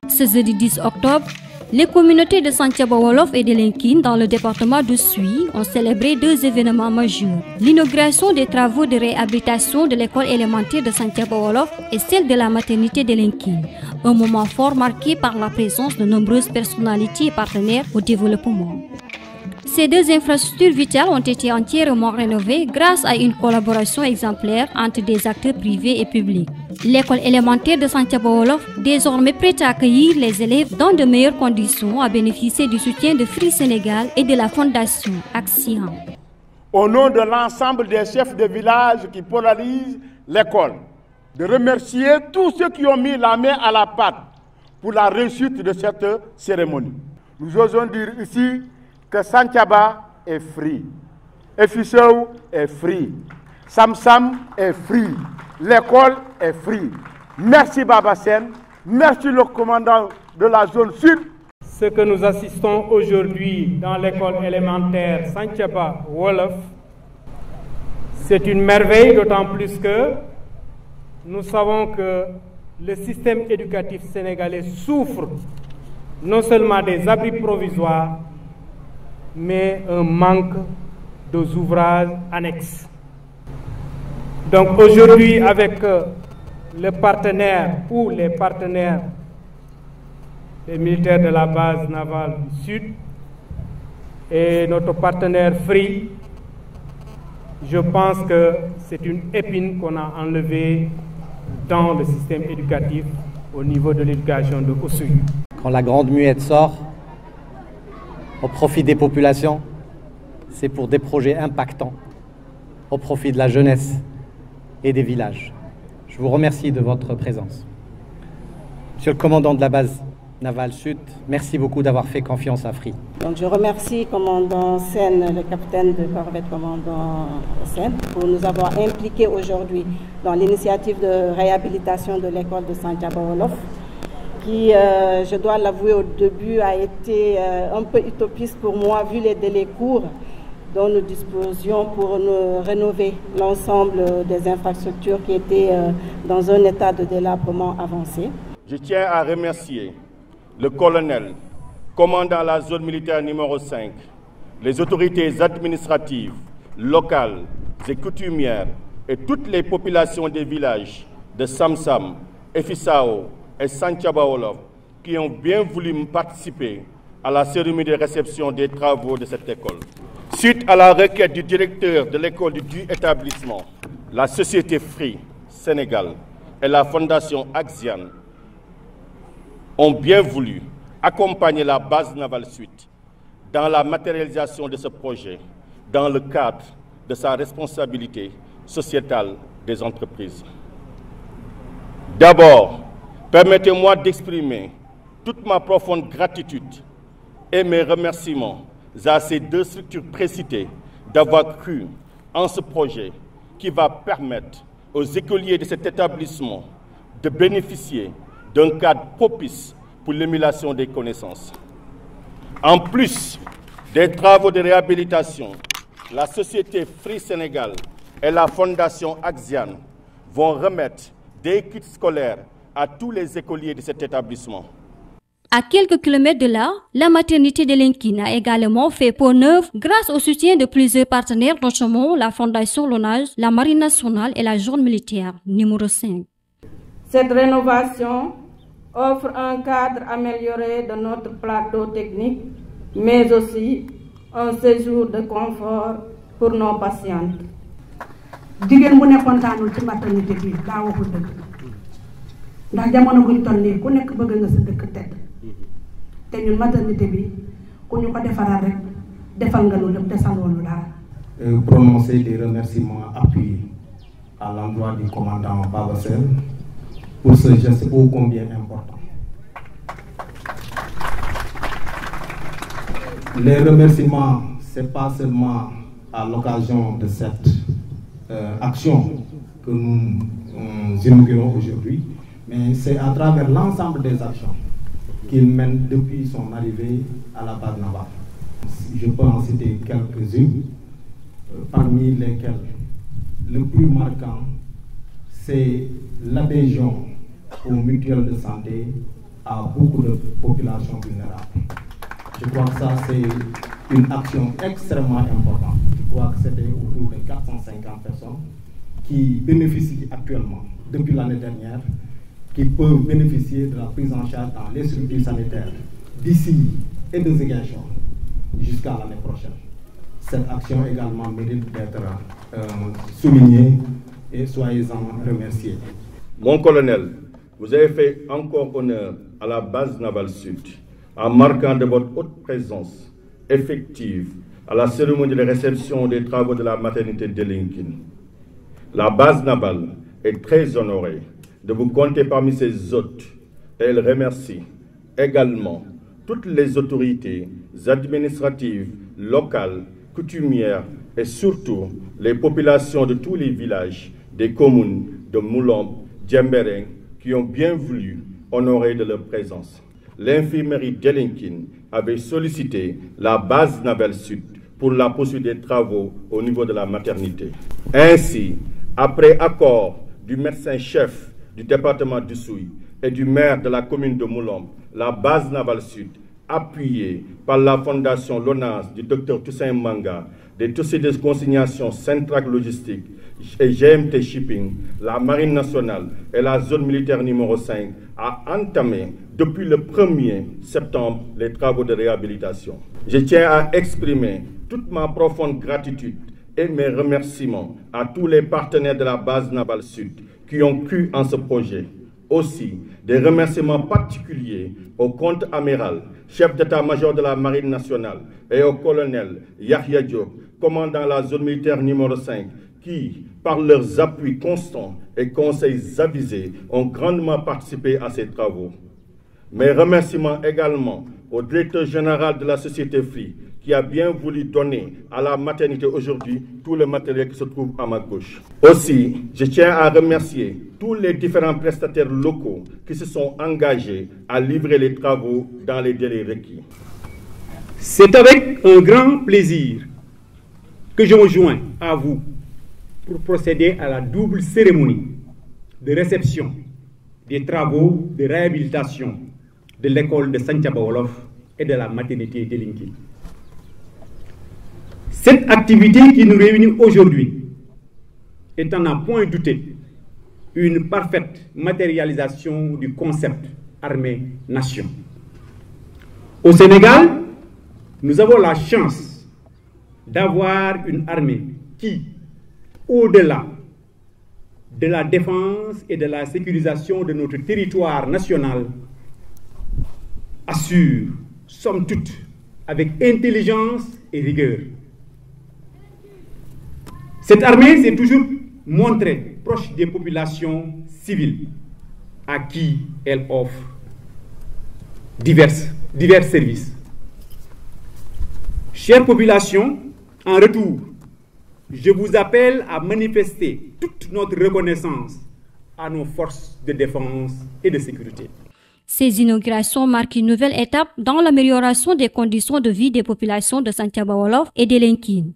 Ce jeudi 10 octobre, les communautés de Santhiaba Wolof et de Linguine dans le département d'Oussouye ont célébré deux événements majeurs. L'inauguration des travaux de réhabilitation de l'école élémentaire de Santhiaba Wolof et celle de la maternité de Linguine. Un moment fort marqué par la présence de nombreuses personnalités et partenaires au développement. Ces deux infrastructures vitales ont été entièrement rénovées grâce à une collaboration exemplaire entre des acteurs privés et publics. L'école élémentaire de Santhiaba Wolof, désormais prête à accueillir les élèves dans de meilleures conditions, a bénéficié du soutien de Free Sénégal et de la fondation Axian. Au nom de l'ensemble des chefs de village qui polarisent l'école, de remercier tous ceux qui ont mis la main à la pâte pour la réussite de cette cérémonie. Nous osons dire ici que Santhiaba est free, Efiseu est free, Samsam est free, l'école est free. Merci Baba Sen, merci le commandant de la zone sud. Ce que nous assistons aujourd'hui dans l'école élémentaire Santhiaba Wolof, c'est une merveille, d'autant plus que nous savons que le système éducatif sénégalais souffre non seulement des abris provisoires, mais un manque d'ouvrages annexes. Donc aujourd'hui, avec le partenaire ou les partenaires des militaires de la base navale du Sud et notre partenaire Free, je pense que c'est une épine qu'on a enlevée dans le système éducatif au niveau de l'éducation de Oussouye. Quand la grande muette sort, au profit des populations, c'est pour des projets impactants, au profit de la jeunesse et des villages. Je vous remercie de votre présence. Monsieur le commandant de la base navale Sud, merci beaucoup d'avoir fait confiance à Free. Donc je remercie commandant Sen, le capitaine de corvette commandant Sen, pour nous avoir impliqués aujourd'hui dans l'initiative de réhabilitation de l'école de Santhiaba Wolof, qui, je dois l'avouer, au début a été un peu utopiste pour moi, vu les délais courts dont nous disposions pour nous rénover l'ensemble des infrastructures qui étaient dans un état de délabrement avancé. Je tiens à remercier le colonel, commandant la zone militaire numéro 5, les autorités administratives, locales et coutumières et toutes les populations des villages de Samsam, Efisao et Santhiaba Wolof qui ont bien voulu participer à la cérémonie de réception des travaux de cette école. Suite à la requête du directeur de l'école du établissement, la société Free Sénégal et la fondation Axian ont bien voulu accompagner la base navale Sud dans la matérialisation de ce projet dans le cadre de sa responsabilité sociétale des entreprises. D'abord, permettez-moi d'exprimer toute ma profonde gratitude et mes remerciements à ces deux structures précitées d'avoir cru en ce projet qui va permettre aux écoliers de cet établissement de bénéficier d'un cadre propice pour l'émulation des connaissances. En plus des travaux de réhabilitation, la société Free Sénégal et la fondation Axian vont remettre des kits scolaires à tous les écoliers de cet établissement. À quelques kilomètres de là, la maternité de Linguine a également fait peau neuve grâce au soutien de plusieurs partenaires, notamment la Fondation Lonage, la Marine nationale et la zone militaire numéro 5. Cette rénovation offre un cadre amélioré de notre plateau technique, mais aussi un séjour de confort pour nos patientes. Jigéen bu nekkoon taanul ci maternité bi daa waxul dëgg ndax jamono buñ toll nii ku nekk bëgg nga sa dëkk tedd te ñun maternité bi ku ñu ko defaral rek defal nga lu lépp desaloo lu dara. Prononcer des remerciements appuyés à l'endroit du commandant Baba Sen pour ce geste ô combien important. Les remerciements, ce n'est pas seulement à l'occasion de cette action que nous inaugurons aujourd'hui, mais c'est à travers l'ensemble des actions qu'il mène depuis son arrivée à la base navale. Je peux en citer quelques-unes, parmi lesquelles le plus marquant, c'est l'adhésion aux mutuelles de santé à beaucoup de populations vulnérables. Je crois que ça, c'est une action extrêmement importante. Je crois que c'était autour de 450 personnes qui bénéficient actuellement, depuis l'année dernière, qui peuvent bénéficier de la prise en charge dans les structures sanitaires d'ici et de Ziguinchor jusqu'à l'année prochaine. Cette action également mérite d'être soulignée et soyez-en remerciés. Mon colonel, vous avez fait encore honneur à la base navale sud en marquant de votre haute présence effective à la cérémonie de réception des travaux de la maternité de Lincoln. La base navale est très honorée de vous compter parmi ses hôtes et elle remercie également toutes les autorités administratives, locales, coutumières et surtout les populations de tous les villages des communes de Moulombe, Djembereng qui ont bien voulu honorer de leur présence. L'infirmerie d'Elinkin avait sollicité la base navale sud pour la poursuite des travaux au niveau de la maternité. Ainsi, après accord du médecin-chef du département du Souy et du maire de la commune de Moulombe, la base navale sud, appuyée par la fondation LONAS du Dr Toussaint Manga, des dossiers de consignation Centrac Logistique et GMT Shipping, la Marine nationale et la zone militaire numéro 5 a entamé depuis le 1er septembre les travaux de réhabilitation. Je tiens à exprimer toute ma profonde gratitude et mes remerciements à tous les partenaires de la base navale sud qui ont cru en ce projet. Aussi, des remerciements particuliers au contre-amiral, chef d'état-major de la Marine nationale, et au colonel Yahya Diop, commandant la zone militaire numéro 5, qui, par leurs appuis constants et conseils avisés, ont grandement participé à ces travaux. Mes remerciements également au directeur général de la société Free, qui a bien voulu donner à la maternité aujourd'hui tout le matériel qui se trouve à ma gauche. Aussi, je tiens à remercier tous les différents prestataires locaux qui se sont engagés à livrer les travaux dans les délais requis. C'est avec un grand plaisir que je me joins à vous pour procéder à la double cérémonie de réception des travaux de réhabilitation de l'école de Santhiaba Wolof et de la maternité de Linguine. Cette activité qui nous réunit aujourd'hui est, à n'en point douter, une parfaite matérialisation du concept armée-nation. Au Sénégal, nous avons la chance d'avoir une armée qui, au-delà de la défense et de la sécurisation de notre territoire national, assure, somme toute, avec intelligence et rigueur. Cette armée s'est toujours montrée proche des populations civiles à qui elle offre divers services. Chères populations, en retour, je vous appelle à manifester toute notre reconnaissance à nos forces de défense et de sécurité. Ces inaugurations marquent une nouvelle étape dans l'amélioration des conditions de vie des populations de Santhiaba Wolof et de Linguine.